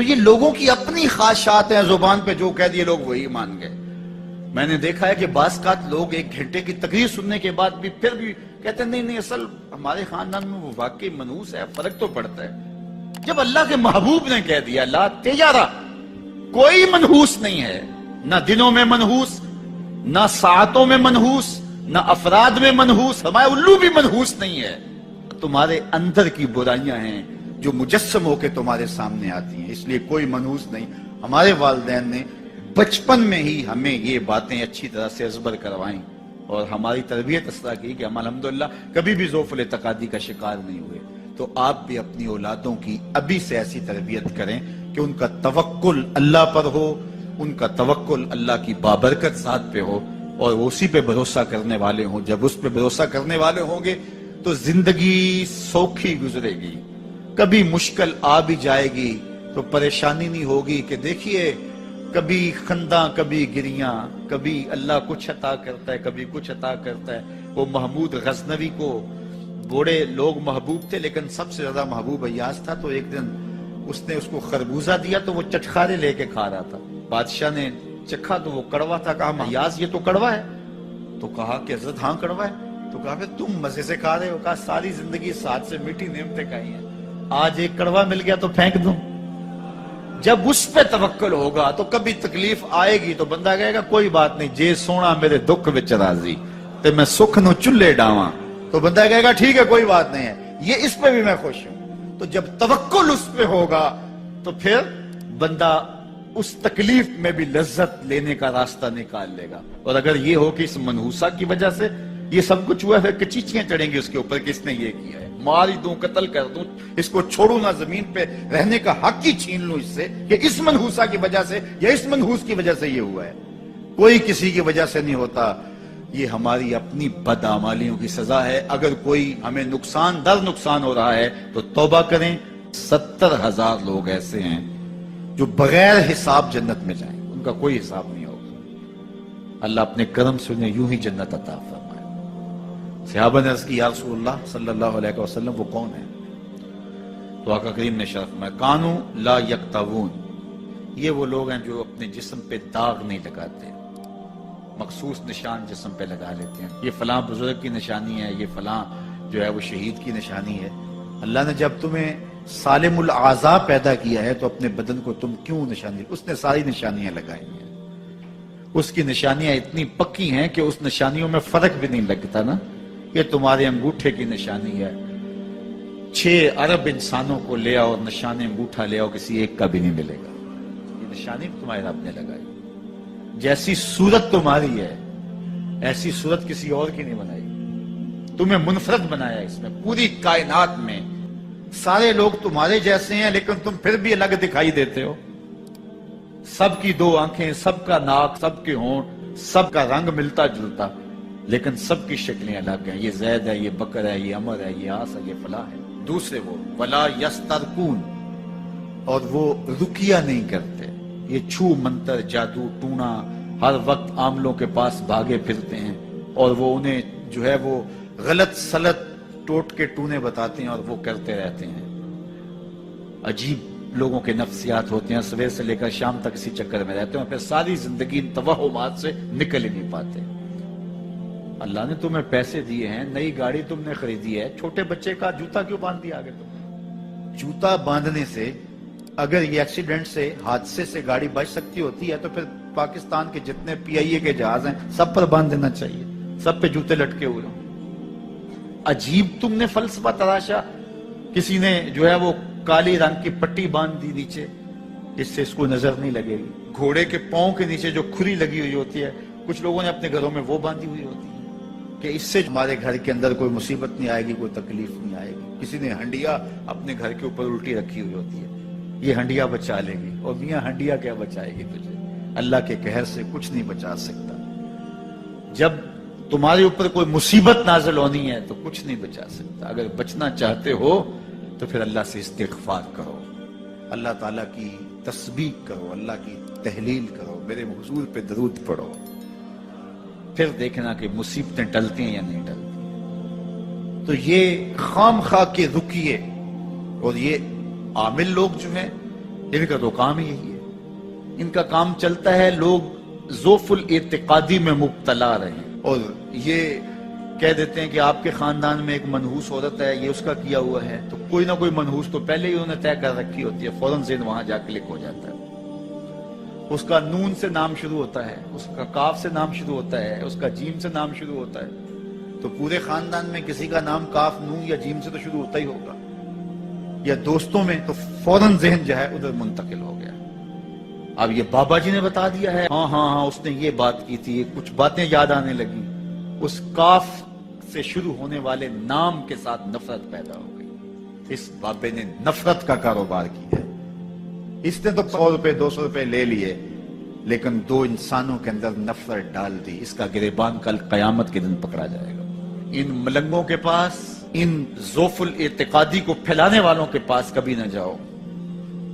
تو یہ لوگوں کی اپنی خواہشات ہیں، زبان پہ جو کہہ دیے لوگ وہی مان گئے۔ میں نے دیکھا ہے کہ بعض اوقات لوگ 1 گھنٹے کی تقریر سننے کے بعد بھی پھر بھی کہتے ہیں نہیں اصل ہمارے خاندان میں وہ واقعی منحوس ہے، فرق تو پڑتا ہے۔ جب اللہ کے محبوب نے کہہ دیا لا تجارہ، کوئی منحوس نہیں ہے، نہ دنوں میں منحوس، نہ ساعتوں میں منحوس، نہ افراد میں منحوس، ہمارے الو بھی منحوس نہیں ہے۔ تمہارے اندر کی برائیاں ہیں جو مجسم ہو کے تمہارے سامنے آتی ہیں، اس لیے کوئی منحوس نہیں۔ ہمارے والدین نے بچپن میں ہی ہمیں یہ باتیں اچھی طرح سے ازبر کروائیں اور ہماری تربیت اس طرح کی کہ ہم الحمدللہ کبھی بھی ذوف الاعتقادی کا شکار نہیں ہوئے۔ تو آپ بھی اپنی اولادوں کی ابھی سے ایسی تربیت کریں کہ ان کا توکل اللہ پر ہو، ان کا توکل اللہ کی بابرکت ذات پہ ہو اور وہ اسی پہ بھروسہ کرنے والے ہوں۔ جب اس پہ بھروسہ کرنے والے ہوں گے تو زندگی سوکھی گزرے گی، کبھی مشکل آ بھی جائے گی تو پریشانی نہیں ہوگی کہ دیکھیے کبھی خنداں کبھی گریاں، کبھی اللہ کچھ عطا کرتا ہے کبھی کچھ عطا کرتا ہے۔ وہ محمود غزنوی کو بوڑھے لوگ محبوب تھے لیکن سب سے زیادہ محبوب ایاز تھا، تو ایک دن اس نے اس کو خربوزہ دیا تو وہ چٹخارے لے کے کھا رہا تھا۔ بادشاہ نے چکھا تو وہ کڑوا تھا، کہا ایاز یہ تو کڑوا ہے، تو کہا کہ حضرت ہاں کڑوا ہے، تو کہا پھر تم مزے سے کھا رہے ہو، کہا ساری زندگی ساتھ سے میٹھی نعمتیں کھائی ہیں، آج ایک کڑوا مل گیا تو پھینک دوں۔ جب اس پہ توکل ہوگا تو کبھی تکلیف آئے گی تو بندہ کہے گا کوئی بات نہیں، جے سونا میرے دکھ وچ راضی تے میں سکھ نو چلے ڈاواں، تو بندہ کہے گا ٹھیک ہے کوئی بات نہیں ہے، یہ اس پہ بھی میں خوش ہوں۔ تو جب توکل اس پہ ہوگا تو پھر بندہ اس تکلیف میں بھی لذت لینے کا راستہ نکال لے گا۔ اور اگر یہ ہو کہ اس منحوسہ کی وجہ سے یہ سب کچھ ہوا ہے، کچیچیاں چڑھیں گے اس کے اوپر کہ اس نے یہ کیا ہے، مار ہی دوں قتل کر دوں، اس کو چھوڑوں نہ زمین پہ رہنے کا حق ہی چھین لوں اس سے، کہ اس منحوسہ کی وجہ سے یا اس منحوس کی وجہ سے یہ ہوا ہے، کوئی کسی کی وجہ سے نہیں ہوتا۔ یہ ہماری اپنی بدعمالیوں کی سزا ہے۔ اگر کوئی ہمیں نقصان در نقصان ہو رہا ہے تو توبہ کریں۔ 70,000 لوگ ایسے ہیں جو بغیر حساب جنت میں جائیں، ان کا کوئی حساب نہیں ہوگا۔ اللہ اپنے کرم سے انہیں یوں ہی جنت عطا فرمائے۔ صحابہ نے عرض کی یا رسول اللہ صلی اللہ علیہ وسلم وہ کون ہے؟ تو آقا کریم نے شرف میں کانو لا یکتوون، یہ وہ لوگ ہیں جو اپنے جسم پہ داغ نہیں لگاتے، مخصوص نشان جسم پہ لگا لیتے ہیں، یہ فلاں بزرگ کی نشانی ہے، یہ فلاں جو ہے وہ شہید کی نشانی ہے۔ اللہ نے جب تمہیں سالم الاعضاء پیدا کیا ہے تو اپنے بدن کو تم کیوں نشانی، اس نے ساری نشانیاں لگائی ہیں، اس کی نشانیاں اتنی پکی ہیں کہ اس نشانیوں میں فرق بھی نہیں لگتا نا۔ یہ تمہارے انگوٹھے کی نشانی ہے، 6 ارب انسانوں کو لے آؤ نشان انگوٹھا لے آؤ، کسی ایک کا بھی نہیں ملے گا۔ یہ نشانی تمہارے رب نے لگائی۔ جیسی صورت تمہاری ہے ایسی صورت کسی اور کی نہیں بنائی، تمہیں منفرد بنایا اس میں۔ پوری کائنات میں سارے لوگ تمہارے جیسے ہیں لیکن تم پھر بھی الگ دکھائی دیتے ہو۔ سب کی 2 آنکھیں، سب کا ناک، سب کے ہونٹ، سب کا رنگ ملتا جلتا، لیکن سب کی شکلیں الگ ہیں۔ یہ زید ہے، یہ بکر ہے، یہ عمر ہے، یہ آس ہے، یہ فلاں ہے۔ دوسرے وہ ولا یسترقون، اور وہ رقیہ نہیں کرتے، یہ چھو منتر جادو ٹونا ہر وقت عاملوں کے پاس بھاگے پھرتے ہیں، اور وہ انہیں جو ہے وہ غلط سلط ٹوٹ کے ٹونے بتاتے ہیں اور وہ کرتے رہتے ہیں۔ عجیب لوگوں کے نفسیات ہوتے ہیں، صبح سے لے کر شام تک اسی چکر میں رہتے ہیں اور پھر ساری زندگی ان توہمات سے نکل ہی نہیں پاتے۔ اللہ نے تمہیں پیسے دیے ہیں، نئی گاڑی تم نے خریدی ہے، چھوٹے بچے کا جوتا کیوں باندھ دیا آگے تم؟ جوتا باندھنے سے اگر یہ ایکسیڈنٹ سے حادثے سے گاڑی بچ سکتی ہوتی ہے تو پھر پاکستان کے جتنے PIA کے جہاز ہیں سب پر باندھ دینا چاہیے، سب پہ جوتے لٹکے ہوئے ہوں۔ عجیب تم نے فلسفہ تراشا، کسی نے جو ہے وہ کالی رنگ کی پٹی باندھ دی نیچے، اس سے اس کو نظر نہیں لگے گی۔ گھوڑے کے پاؤں کے نیچے جو کھری لگی ہوئی ہوتی ہے کچھ لوگوں نے اپنے گھروں میں وہ باندھی ہوئی ہوتی ہے کہ اس سے ہمارے گھر کے اندر کوئی مصیبت نہیں آئے گی، کوئی تکلیف نہیں آئے گی۔ کسی نے ہنڈیا اپنے گھر کے اوپر الٹی رکھی ہوئی ہوتی ہے، یہ ہنڈیا بچا لے گی، اور میاں ہنڈیا کیا بچائے گی تجھے؟ اللہ کے قہر سے کچھ نہیں بچا سکتا۔ جب تمہارے اوپر کوئی مصیبت نازل ہونی ہے تو کچھ نہیں بچا سکتا۔ اگر بچنا چاہتے ہو تو پھر اللہ سے استغفار کرو، اللہ تعالیٰ کی تسبیح کرو، اللہ کی تحلیل کرو، میرے حضور پہ درود پڑھو، پھر دیکھنا کہ مصیبتیں ٹلتی ہیں یا نہیں ٹلتی۔ تو یہ خام خواہ کے رکیے، اور یہ عامل لوگ جو ہیں ان کا تو کام ہی یہی ہے. ان کا کام چلتا ہے لوگ ذوف الاعتقادی میں مبتلا رہے اور یہ کہہ دیتے ہیں کہ آپ کے خاندان میں ایک منحوس عورت ہے، یہ اس کا کیا ہوا ہے، تو کوئی نہ کوئی منحوس تو پہلے ہی انہوں نے طے کر رکھی ہوتی ہے، فوراً ذہن وہاں جا کلک ہو جاتا ہے. اس کا نون سے نام شروع ہوتا ہے، اس کا کاف سے نام شروع ہوتا ہے، اس کا جیم سے نام شروع ہوتا ہے، تو پورے خاندان میں کسی کا نام کاف، نون یا جیم سے تو شروع ہوتا ہی ہوگا، یا دوستوں میں، تو فوراً ذہن جو ہے ادھر منتقل ہو گیا. اب یہ بابا جی نے بتا دیا ہے، ہاں اس نے یہ بات کی تھی، کچھ باتیں یاد آنے لگی، اس کاف سے شروع ہونے والے نام کے ساتھ نفرت پیدا ہو گئی. اس بابے نے نفرت کا کاروبار کیا ہے. اس نے تو 100 روپے 200 روپے لے لیے، لیکن 2 انسانوں کے اندر نفرت ڈال دی. اس کا گریبان کل قیامت کے دن پکڑا جائے گا. ان ملنگوں کے پاس، ان ذوف الاعتقادی کو پھیلانے والوں کے پاس کبھی نہ جاؤ.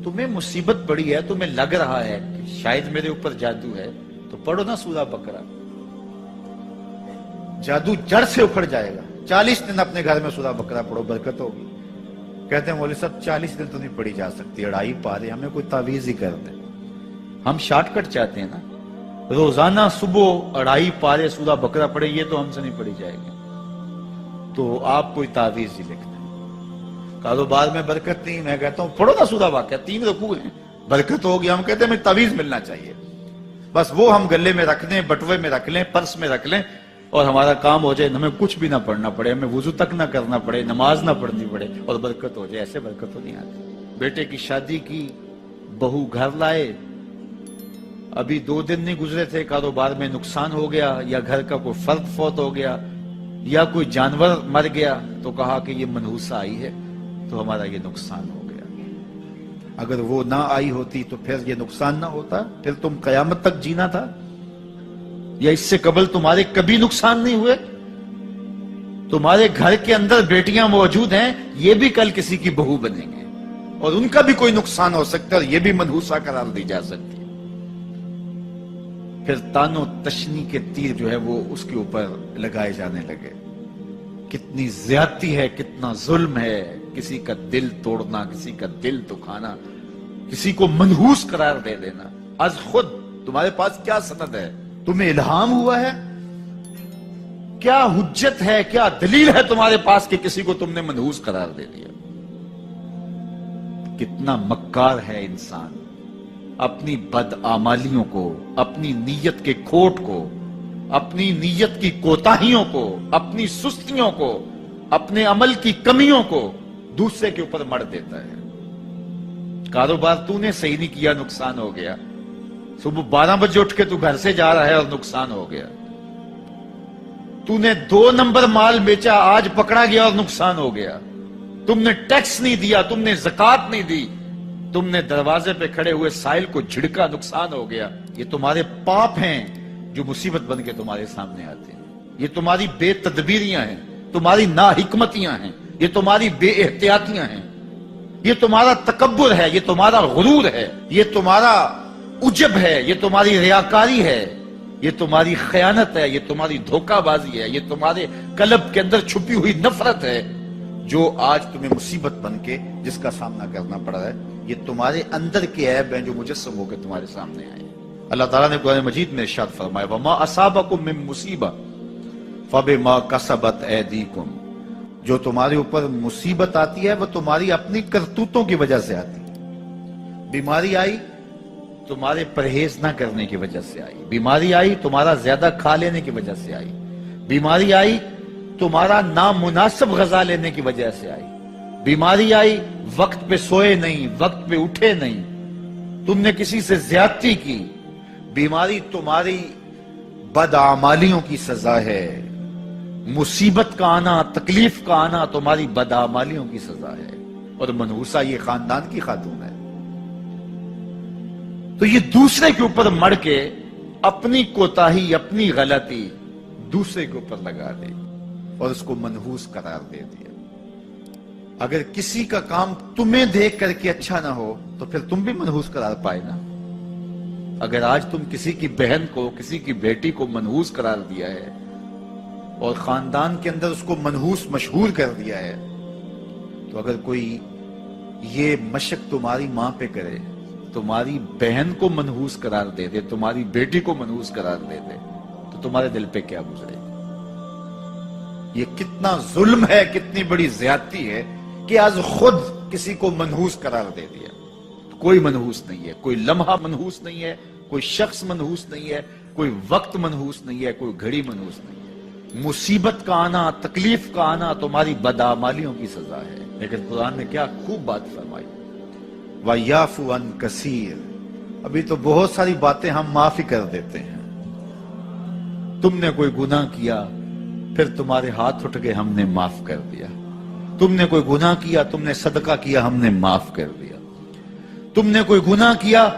تمہیں مصیبت پڑی ہے، تمہیں لگ رہا ہے کہ شاید میرے اوپر جادو ہے، تو پڑھو نا سورہ بقرہ. جادو جڑ سے اکھڑ جائے گا. 40 دن اپنے گھر میں سورہ بقرہ پڑھو، برکت ہوگی. کہتے ہیں مولوی صاحب 40 دن تو نہیں پڑھی جا سکتی، 2.5 پارے، ہمیں کوئی تعویذ ہی کر دے. ہم شارٹ کٹ چاہتے ہیں نا، روزانہ صبح 2.5 پارے سورہ بقرہ پڑھے، یہ تو ہم سے نہیں پڑھی جائے گی. تو آپ کوئی تعویذ ہی لکھ دیں. کاروبار میں برکت نہیں، میں کہتا ہوں پڑھو نا سورہ واقعہ، 3 رکوع ہیں، برکت ہوگی. ہم کہتے ہیں ہمیں تعویذ ملنا چاہیے، بس وہ ہم گلے میں رکھ لیں، بٹوے میں رکھ لیں، پرس میں رکھ لیں، اور ہمارا کام ہو جائے، ہمیں کچھ بھی نہ پڑھنا پڑے، ہمیں وضو تک نہ کرنا پڑے، نماز نہ پڑھنی پڑے، اور برکت ہو جائے. ایسے برکت تو نہیں آتی. بیٹے کی شادی کی، بہو گھر لائے، ابھی 2 دن نہیں گزرے تھے، کاروبار میں نقصان ہو گیا، یا گھر کا کوئی فرد فوت ہو گیا، یا کوئی جانور مر گیا، تو کہا کہ یہ منحوسہ آئی ہے تو ہمارا یہ نقصان ہو گیا. اگر وہ نہ آئی ہوتی تو پھر یہ نقصان نہ ہوتا، پھر تم قیامت تک جینا تھا. یا اس سے قبل تمہارے کبھی نقصان نہیں ہوئے. تمہارے گھر کے اندر بیٹیاں موجود ہیں، یہ بھی کل کسی کی بہو بنیں گے، اور ان کا بھی کوئی نقصان ہو سکتا ہے، اور یہ بھی منحوسہ قرار دی جا سکتی ہے. پھر تانو تشنی کے تیر جو ہے وہ اس کے اوپر لگائے جانے لگے. کتنی زیادتی ہے، کتنا ظلم ہے. کسی کا دل توڑنا، کسی کا دل دکھانا، کسی کو منحوس قرار دے دینا. از خود تمہارے پاس کیا سند ہے؟ تمہیں الہام ہوا ہے؟ کیا حجت ہے، کیا دلیل ہے تمہارے پاس کہ کسی کو تم نے منحوس قرار دے دیا؟ کتنا مکار ہے انسان. اپنی بدعمالیوں کو، اپنی نیت کے کھوٹ کو، اپنی نیت کی کوتاہیوں کو، اپنی سستیوں کو، اپنے عمل کی کمیوں کو دوسرے کے اوپر مڑ دیتا ہے. کاروبار تو نے صحیح نہیں کیا، نقصان ہو گیا. صبح 12 بجے اٹھ کے تو گھر سے جا رہا ہے اور نقصان ہو گیا. تو نے 2 نمبر مال بیچا، آج پکڑا گیا اور نقصان ہو گیا. تم نے ٹیکس نہیں دیا، تم نے زکات نہیں دی، تم نے دروازے پہ کھڑے ہوئے سائل کو جھڑکا، نقصان ہو گیا. یہ تمہارے پاپ ہیں جو مصیبت بن کے تمہارے سامنے آتے ہیں. یہ تمہاری بے تدبیریاں ہیں، تمہاری ناحکمتیاں ہیں، یہ تمہاری بے احتیاطیاں ہیں، یہ تمہارا تکبر ہے، یہ تمہارا غرور ہے، یہ تمہارا عجب ہے، یہ تمہاری ریاکاری ہے، یہ تمہاری خیانت ہے، یہ تمہاری دھوکہ بازی ہے، یہ تمہارے قلب کے اندر چھپی ہوئی نفرت ہے جو آج تمہیں مصیبت بن کے جس کا سامنا کرنا پڑ رہا ہے. یہ تمہارے اندر کے عیب ہیں جو مجسم ہو کے تمہارے سامنے آئے. اللہ تعالیٰ نے قرآن مجید میں ارشاد فرمایا وَمَا أَصَابَكُم مِّن مُّصِيبَةٍ فَبِمَا كَسَبَتْ أَيْدِيكُمْ. جو تمہارے اوپر مصیبت آتی ہے وہ تمہاری اپنی کرتوتوں کی وجہ سے آتی ہے. بیماری آئی تمہارے پرہیز نہ کرنے کی وجہ سے آئی. بیماری آئی تمہارا زیادہ کھا لینے کی وجہ سے آئی. بیماری آئی تمہارا نامناسب غذا لینے کی وجہ سے آئی. بیماری آئی وقت پہ سوئے نہیں، وقت پہ اٹھے نہیں، تم نے کسی سے زیادتی کی. بیماری تمہاری بدعمالیوں کی سزا ہے. مصیبت کا آنا، تکلیف کا آنا تمہاری بدعمالیوں کی سزا ہے. اور منحوسہ یہ خاندان کی خاتون ہے. تو یہ دوسرے کے اوپر مڑ کے اپنی کوتاہی، اپنی غلطی دوسرے کے اوپر لگا دی اور اس کو منحوس قرار دے دیا. اگر کسی کا کام تمہیں دیکھ کر کے اچھا نہ ہو تو پھر تم بھی منحوس قرار پائے نا. اگر آج تم کسی کی بہن کو، کسی کی بیٹی کو منحوس قرار دیا ہے اور خاندان کے اندر اس کو منحوس مشہور کر دیا ہے، تو اگر کوئی یہ مشق تمہاری ماں پہ کرے تمہاری بہن کو منحوس قرار دے دے، تمہاری بیٹی کو منحوس قرار دے دے، تو تمہارے دل پہ کیا گزرے گا؟ یہ کتنا ظلم ہے، کتنی بڑی زیادتی ہے کہ آج خود کسی کو منحوس قرار دے دیا۔ کوئی منحوس نہیں ہے، کوئی لمحہ منحوس نہیں ہے، کوئی شخص منحوس نہیں ہے، کوئی وقت منحوس نہیں ہے، کوئی گھڑی منحوس نہیں ہے۔ مصیبت کا آنا، تکلیف کا آنا تمہاری بدعمالیوں کی سزا ہے۔ لیکن قرآن نے کیا خوب بات فرمائی، وَيَعْفُو عَنْ كَثِيرٍ، ابھی تو بہت ساری باتیں ہم معاف ہی کر دیتے ہیں۔ تم نے کوئی گناہ کیا، پھر تمہارے ہاتھ اٹھ گئے، ہم نے معاف کر دیا۔ تم نے کوئی گناہ کیا، تم نے صدقہ کیا، ہم نے معاف کر دیا۔ تم نے کوئی گناہ کیا،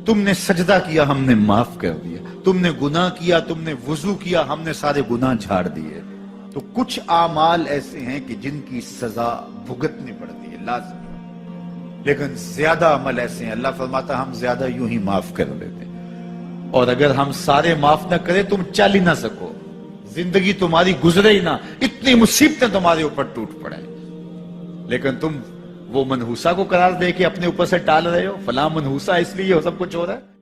تم نے سجدہ کیا، ہم نے معاف کر دیا۔ تم نے گناہ کیا، تم نے وضو کیا، ہم نے سارے گناہ جھاڑ دیے۔ تو کچھ اعمال ایسے ہیں کہ جن کی سزا بھگتنی پڑتی ہے، لازم، لیکن زیادہ عمل ایسے ہیں اللہ فرماتا ہے ہم زیادہ یوں ہی معاف کر دیتے ہیں۔ اور اگر ہم سارے معاف نہ کریں تم چل ہی نہ سکو، زندگی تمہاری گزرے ہی نہ، اتنی مصیبتیں تمہارے اوپر ٹوٹ پڑے، لیکن تم وہ منحوسہ کو قرار دے کے اپنے اوپر سے ٹال رہے ہو، فلاں منحوسہ اس لیے سب کچھ ہو رہا ہے۔